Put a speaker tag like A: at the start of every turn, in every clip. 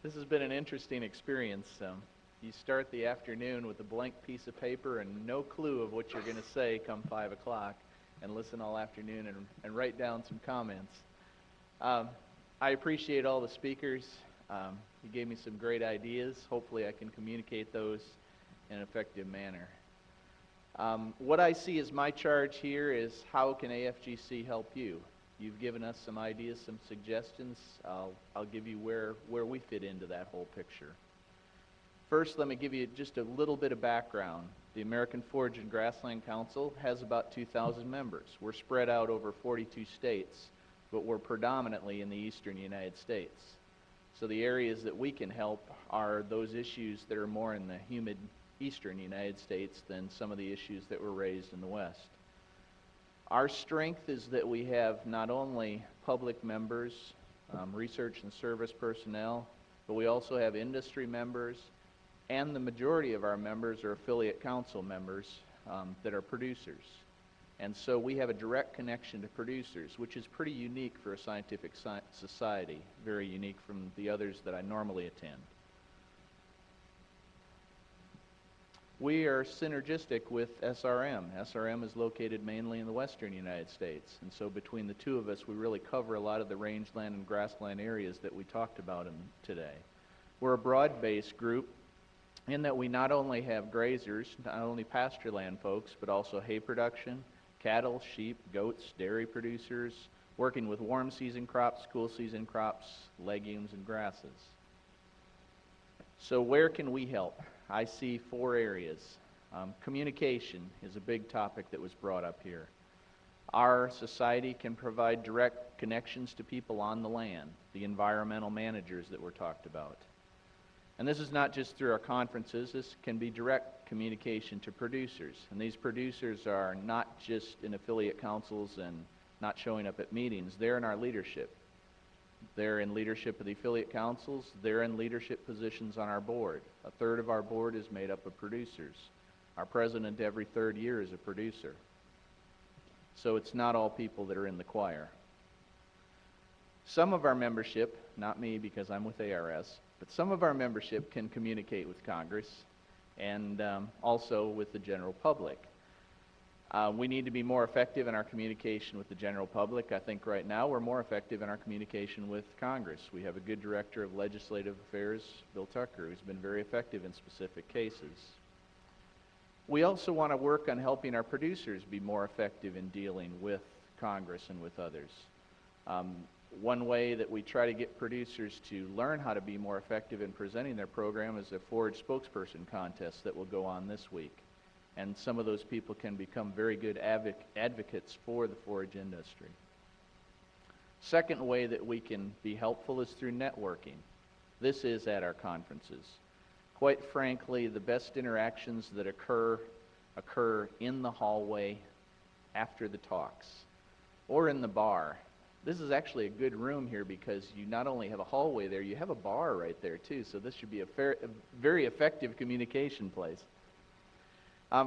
A: This has been an interesting experience. You start the afternoon with a blank piece of paper and no clue of what you're going to say come 5 o'clock, and listen all afternoon and write down some comments. I appreciate all the speakers. You gave me some great ideas. Hopefully I can communicate those in an effective manner. What I see as my charge here is, how can AFGC help you? You've given us some ideas, some suggestions. I'll give you where we fit into that whole picture. First, let me give you just a little bit of background. The American Forage and Grassland Council has about 2,000 members. We're spread out over 42 states, but we're predominantly in the eastern United States. So the areas that we can help are those issues that are more in the humid eastern United States than some of the issues that were raised in the West. Our strength is that we have not only public members, research and service personnel, but we also have industry members, and the majority of our members are affiliate council members that are producers. And so we have a direct connection to producers, which is pretty unique for a scientific society, very unique from the others that I normally attend. We are synergistic with SRM. SRM is located mainly in the western United States, and so between the two of us, we really cover a lot of the rangeland and grassland areas that we talked about today. We're a broad-based group in that we not only have grazers, not only pasture land folks, but also hay production, cattle, sheep, goats, dairy producers, working with warm season crops, cool season crops, legumes, and grasses. So where can we help? I see 4 areas. Communication is a big topic that was brought up here. Our society can provide direct connections to people on the land, the environmental managers that were talked about. And this is not just through our conferences. This can be direct communication to producers. And these producers are not just in affiliate councils and not showing up at meetings. They're in our leadership. They're in leadership of the affiliate councils. They're in leadership positions on our board. A third of our board is made up of producers. Our president every 3rd year is a producer. So it's not all people that are in the choir. Some of our membership, not me because I'm with ARS, but some of our membership can communicate with Congress and also with the general public. We need to be more effective in our communication with the general public. I think right now we're more effective in our communication with Congress. We have a good director of legislative affairs, Bill Tucker, who's been very effective in specific cases. We also want to work on helping our producers be more effective in dealing with Congress and with others. One way that we try to get producers to learn how to be more effective in presenting their program is a forage spokesperson contest that will go on this week. And some of those people can become very good advocates for the forage industry. Second way that we can be helpful is through networking. This is at our conferences. Quite frankly, the best interactions that occur in the hallway after the talks or in the bar. This is actually a good room here because you not only have a hallway there, you have a bar right there too, so this should be a very effective communication place.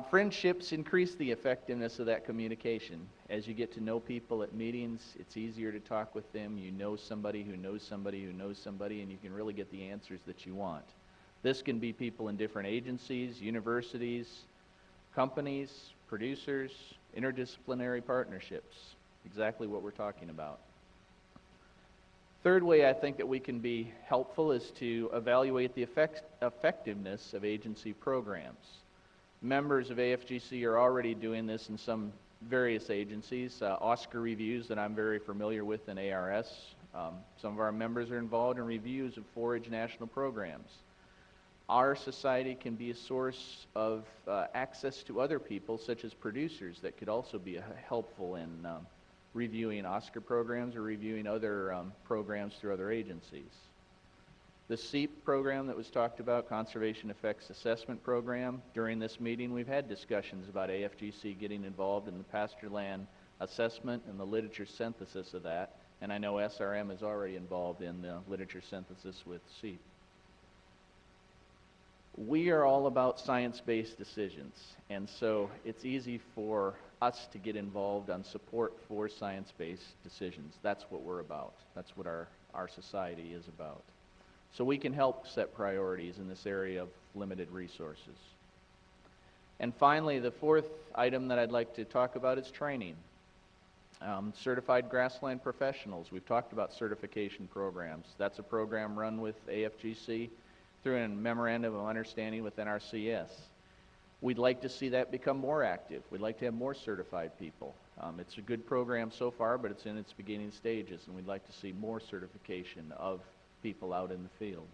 A: Friendships increase the effectiveness of that communication. As you get to know people at meetings, it's easier to talk with them. You know somebody who knows somebody who knows somebody, and you can really get the answers that you want. This can be people in different agencies, universities, companies, producers, interdisciplinary partnerships. Exactly what we're talking about. Third way I think that we can be helpful is to evaluate the effectiveness of agency programs. Members of AFGC are already doing this in some various agencies. Oscar reviews that I'm very familiar with in ARS. Some of our members are involved in reviews of forage national programs. Our society can be a source of access to other people, such as producers, that could also be helpful in reviewing Oscar programs or reviewing other programs through other agencies. The SEEP program that was talked about, Conservation Effects Assessment Program, during this meeting we've had discussions about AFGC getting involved in the pasture land assessment and the literature synthesis of that, and I know SRM is already involved in the literature synthesis with SEEP. We are all about science-based decisions, and so it's easy for us to get involved on support for science-based decisions. That's what we're about. That's what our society is about. So we can help set priorities in this area of limited resources. And finally, the fourth item that I'd like to talk about is training. Certified grassland professionals. We've talked about certification programs. That's a program run with AFGC through a memorandum of understanding with NRCS. We'd like to see that become more active. We'd like to have more certified people. It's a good program so far, but it's in its beginning stages, and we'd like to see more certification of people out in the field.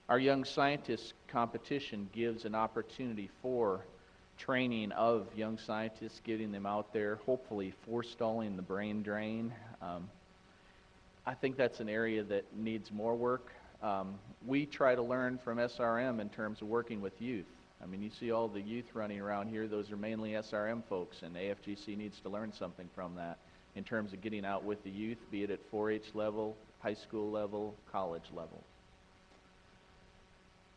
A: Our Young Scientist competition gives an opportunity for training of young scientists, getting them out there, hopefully forestalling the brain drain. I think that's an area that needs more work. We try to learn from SRM in terms of working with youth. I mean, you see all the youth running around here, those are mainly SRM folks, and AFGC needs to learn something from that in terms of getting out with the youth, be it at 4-H level, high school level, college level.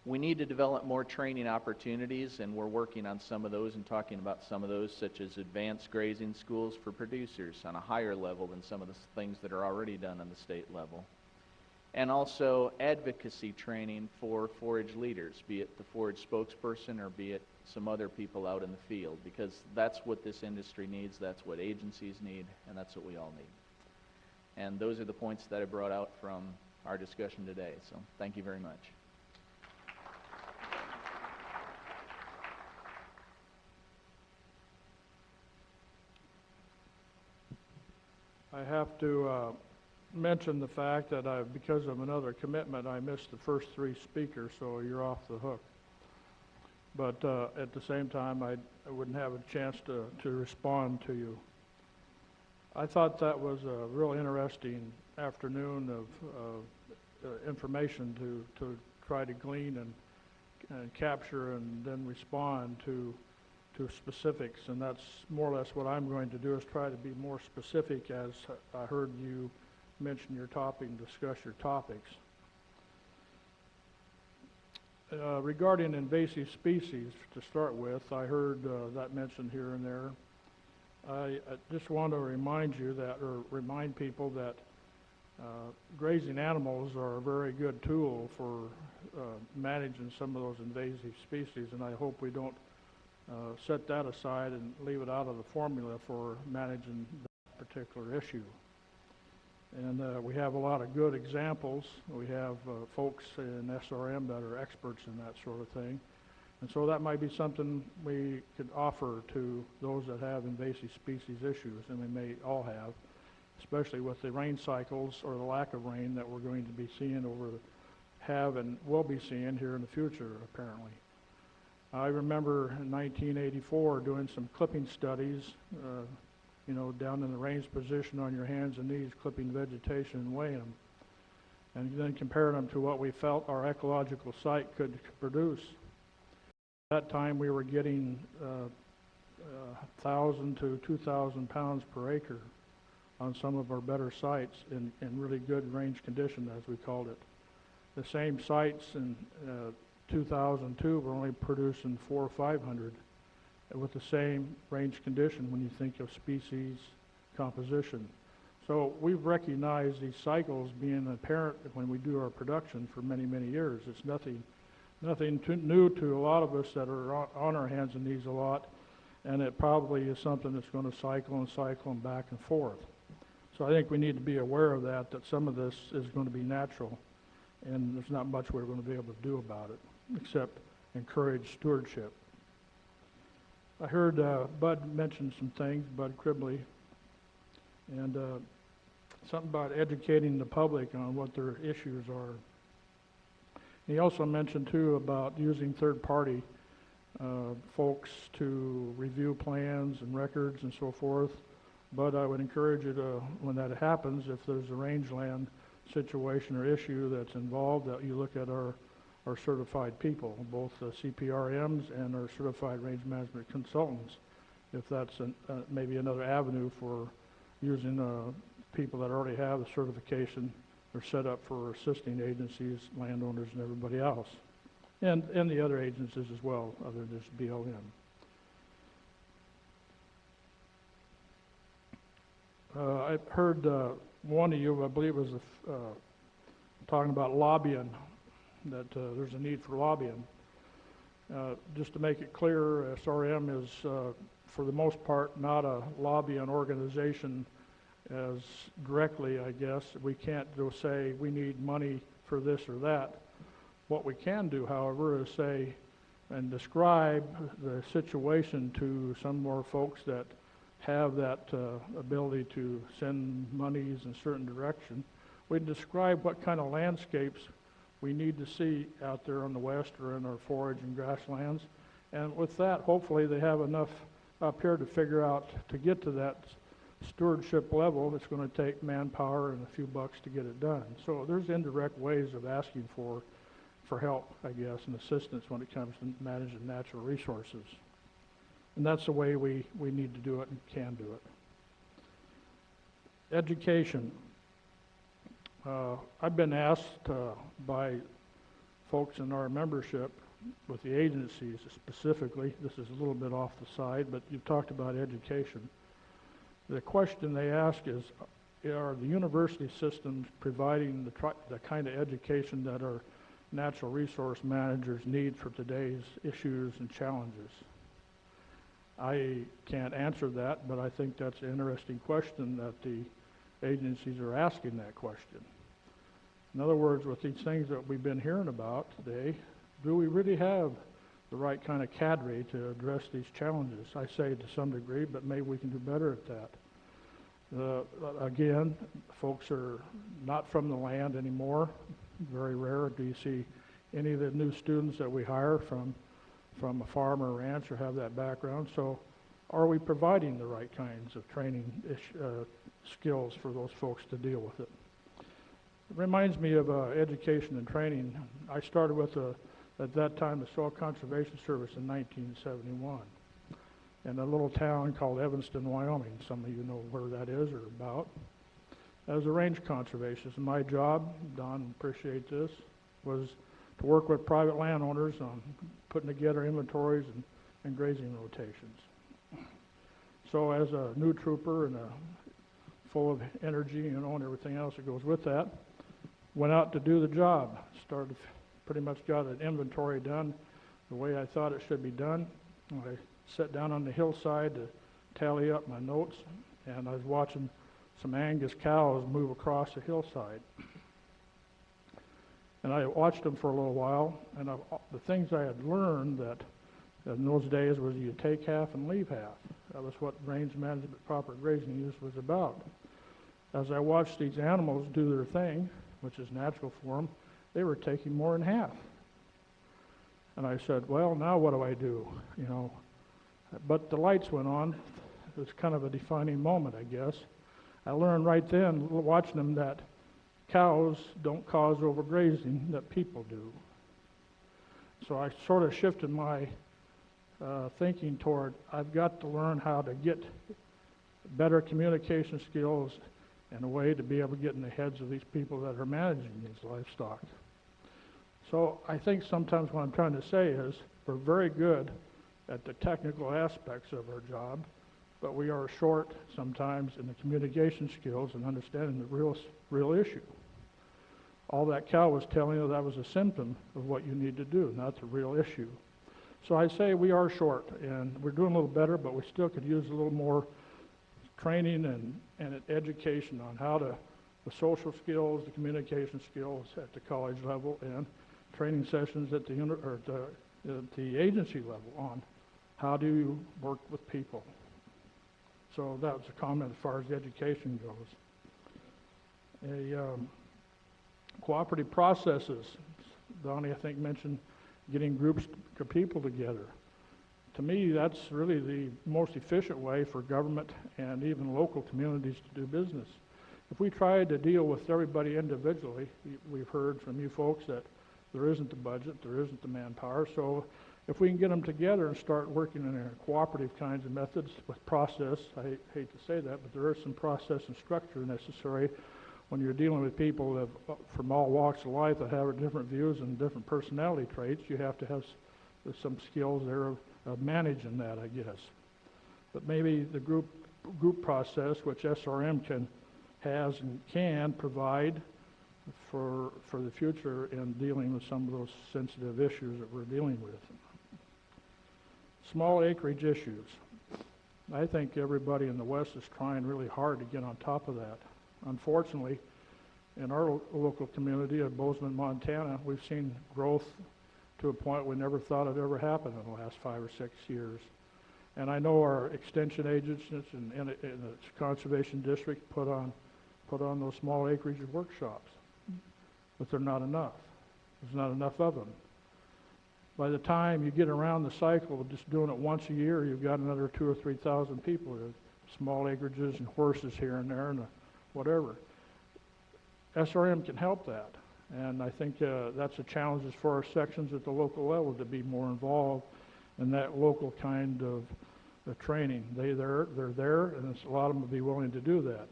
A: We need to develop more training opportunities, and we're working on some of those and talking about some of those, such as advanced grazing schools for producers on a higher level than some of the things that are already done on the state level. And also advocacy training for 4-H leaders, be it the 4-H spokesperson or be it some other people out in the field, because that's what this industry needs, that's what agencies need, and that's what we all need. And those are the points that I brought out from our discussion today, so thank you very much.
B: I have to mention the fact that because of another commitment, I missed the first three speakers, so you're off the hook. But at the same time, I wouldn't have a chance to respond to you. I thought that was a real interesting afternoon of information to try to glean and capture and then respond to specifics, and that's more or less what I'm going to do, is try to be more specific as I heard you mention your topic and discuss your topics. Regarding invasive species, to start with, I heard that mentioned here and there. I just want to remind you that, or remind people that grazing animals are a very good tool for managing some of those invasive species, and I hope we don't set that aside and leave it out of the formula for managing that particular issue. And we have a lot of good examples. We have folks in SRM that are experts in that sort of thing. And so that might be something we could offer to those that have invasive species issues, and we may all have, especially with the rain cycles or the lack of rain that we're going to be seeing have and will be seeing here in the future, apparently. I remember in 1984 doing some clipping studies, down in the range position on your hands and knees, clipping vegetation and weighing them, and then comparing them to what we felt our ecological site could produce. At that time, we were getting 1,000 to 2,000 pounds per acre on some of our better sites in really good range condition, as we called it. The same sites in 2002 were only producing 400 or 500 with the same range condition when you think of species composition. So we've recognized these cycles being apparent when we do our production for many, many years. It's nothing new to a lot of us that are on our hands and knees a lot, and it probably is something that's going to cycle and back and forth. So I think we need to be aware of that some of this is going to be natural, and there's not much we're going to be able to do about it, except encourage stewardship. I heard Bud mention some things, Bud Cribley, and something about educating the public on what their issues are. He also mentioned, too, about using third-party folks to review plans and records and so forth. But I would encourage you to, when that happens, if there's a rangeland situation or issue that's involved, that you look at our certified people, both CPRMs and our certified range management consultants, if that's maybe another avenue for using people that already have the certification or set up for assisting agencies, landowners, and everybody else, and the other agencies as well, other than just BLM. I heard one of you, I believe it was talking about lobbying, that there's a need for lobbying. Just to make it clear, SRM is, for the most part, not a lobbying organization as directly, I guess. We can't go say we need money for this or that. What we can do, however, is say and describe the situation to some more folks that have that ability to send monies in a certain direction. We can describe what kind of landscapes we need to see out there on the west or in our forage and grasslands. And with that, hopefully they have enough up here to figure out, to get to that stewardship level, it's going to take manpower and a few bucks to get it done. So there's indirect ways of asking for help, I guess, and assistance when it comes to managing natural resources. And that's the way we need to do it and can do it. Education. I've been asked by folks in our membership with the agencies specifically, this is a little bit off the side, but you've talked about education. The question they ask is, are the university systems providing the kind of education that our natural resource managers need for today's issues and challenges? I can't answer that, but I think that's an interesting question that the agencies are asking that question. In other words, with these things that we've been hearing about today, do we really have the right kind of cadre to address these challenges? I say to some degree, but maybe we can do better at that. Again, folks are not from the land anymore. Very rare do you see any of the new students that we hire from a farm or ranch or have that background. So are we providing the right kinds of training skills for those folks to deal with it? It reminds me of education and training. I started with, at that time, the Soil Conservation Service in 1971 in a little town called Evanston, Wyoming. Some of you know where that is or about. As a range conservationist, and my job, Don, appreciate this, was to work with private landowners on putting together inventories and grazing rotations. So as a new trooper and full of energy, and everything else that goes with that, went out to do the job. Started, pretty much got an inventory done the way I thought it should be done. I sat down on the hillside to tally up my notes, and I was watching some Angus cows move across the hillside. And I watched them for a little while, and the things I had learned that in those days was you take half and leave half. That was what range management, proper grazing use was about. As I watched these animals do their thing, which is natural for them, they were taking more than half. And I said, well, now what do I do? You know, but the lights went on. It was kind of a defining moment, I guess. I learned right then, watching them, that cows don't cause overgrazing that people do. So I sort of shifted my thinking toward, I've got to learn how to get better communication skills and a way to be able to get in the heads of these people that are managing these livestock. So I think sometimes what I'm trying to say is we're very good at the technical aspects of our job, but we are short sometimes in the communication skills and understanding the real issue. All that cow was telling you, that was a symptom of what you need to do, not the real issue. So I say we are short, and we're doing a little better, but we still could use a little more training and education on how to, the social skills, the communication skills at the college level, and training sessions at the agency level on how do you work with people. So that was a comment as far as education goes. Cooperative processes. Donnie, I think, mentioned getting groups of people together. To me, that's really the most efficient way for government and even local communities to do business. If we tried to deal with everybody individually, we've heard from you folks that there isn't the budget, there isn't the manpower, so if we can get them together and start working in a cooperative kinds of methods with process, I hate to say that, but there is some process and structure necessary when you're dealing with people that, from all walks of life that have different views and different personality traits. You have to have some skills there of managing that, I guess. But maybe the group process, which SRM has and can provide for the future in dealing with some of those sensitive issues that we're dealing with. Small acreage issues. I think everybody in the West is trying really hard to get on top of that. Unfortunately, in our local community of Bozeman, Montana, we've seen growth to a point we never thought it ever happened in the last 5 or 6 years. And I know our extension agents in the conservation district put on those small acreage workshops, but they're not enough. There's not enough of them. By the time you get around the cycle of just doing it once a year, you've got another 2,000 or 3,000 people with small acreages and horses here and there and whatever. SRM can help that, and I think that's a challenge as far as sections at the local level to be more involved in that local kind of training. They're there, and a lot of them will be willing to do that.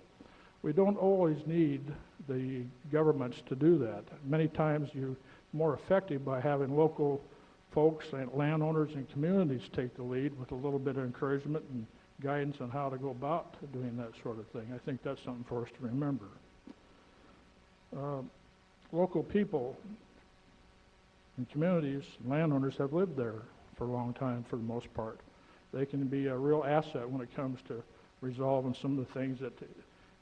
B: We don't always need the governments to do that. Many times you're more effective by having local folks and landowners and communities take the lead with a little bit of encouragement and guidance on how to go about doing that sort of thing. I think that's something for us to remember. Local people and communities, landowners have lived there for a long time for the most part. They can be a real asset when it comes to resolving some of the things that the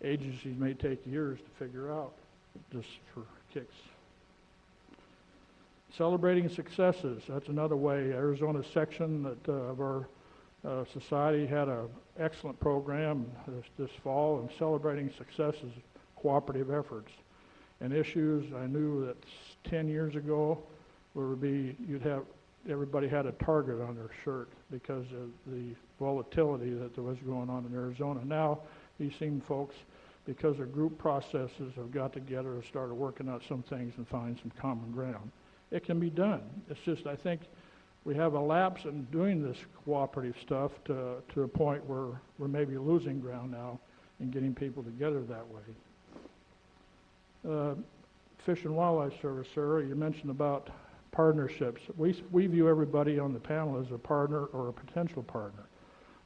B: agencies may take years to figure out, just for kicks. Celebrating successes, that's another way. Arizona section of our society had an excellent program this fall in celebrating successes, cooperative efforts. And issues, I knew that 10 years ago everybody had a target on their shirt because of the volatility that there was going on in Arizona. Now, these same folks, because their group processes, have got together and started working out some things and finding some common ground. It can be done. It's just, I think, we have a lapse in doing this cooperative stuff to a point where we're maybe losing ground now in getting people together that way. Fish and Wildlife Service, Sarah, you mentioned about partnerships. We view everybody on the panel as a partner or a potential partner.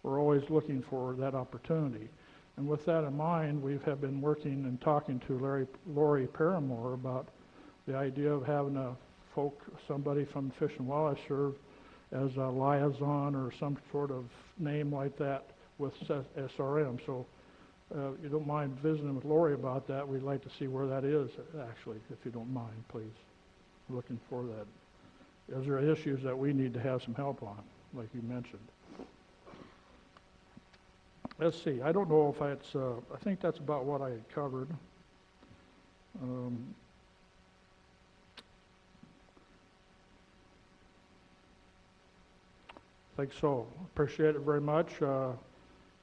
B: We're always looking for that opportunity. And with that in mind, we have been working and talking to Lori Paramore about the idea of having somebody from Fish and Wildlife Service as a liaison or some sort of name like that with SRM. So you don't mind visiting with Lori about that, we'd like to see where that is, actually, if you don't mind, please. We're looking for that. Those are issues that we need to have some help on, like you mentioned. Let's see, I don't know if that's, I think that's about what I had covered. I think so. Appreciate it very much.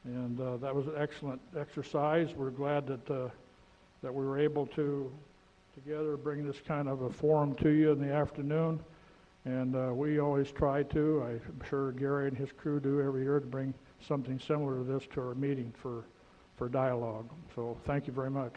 B: And that was an excellent exercise. We're glad that we were able to together bring this kind of a forum to you in the afternoon. And we always try to, I'm sure Gary and his crew do every year, to bring something similar to this to our meeting for dialogue. So thank you very much.